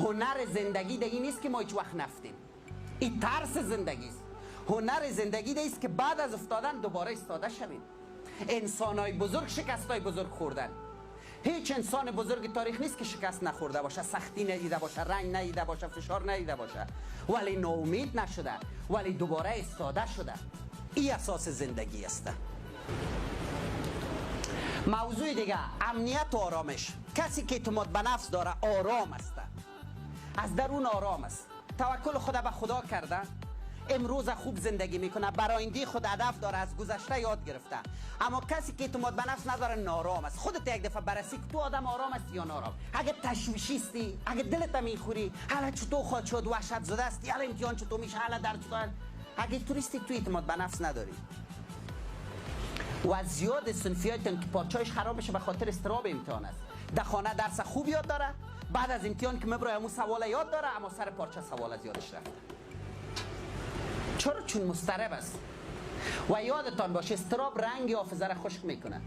هنر زندگی دیگه نیست که ما هیچ وقت نفتیم، این ترس زندگی است. هنر زندگی دیگه است که بعد از افتادن دوباره ایستاده شویم. انسانای بزرگ شکستای بزرگ خوردن. هیچ انسان بزرگ تاریخ نیست که شکست نخورده باشه، سختی ندیده باشه، رنج ندیده باشه، فشار ندیده باشه، ولی ناامید نشده، ولی دوباره ایستاده شده. این اساس زندگی است. موضوع دیگه، امنیت و آرامش. کسی که اعتماد به نفس داره آرام است، از درون آرام است، توکل خود به خدا کرده، امروز خوب زندگی میکنه، برای آینده خود هدف داره، از گذشته یاد گرفته. اما کسی که اعتماد به نفس نداره نارام است. خودت یک دفعه بررسی که تو آدم آرام است یا نارام. اگه تشویشیستی، اگه دلت میخوری، حالا چطور خواهد شد، وحشت زده است، حالا امتحان چطور میشه، حالا در چطور، اگه توریستی تو اعتماد به نفس نداری. و زیاد صنفیاتن که پاچایش خراب بشه به خاطر استراب امتحان است. در خانه درس خوب یاد داره، بعد از امتحان که مبرای همون سوال یاد داره، اما سر پارچه سوال از یادش رفته. چرا؟ چون مضطرب است. و یادتان باشه استراب رنگ حافظه را خشک میکنه.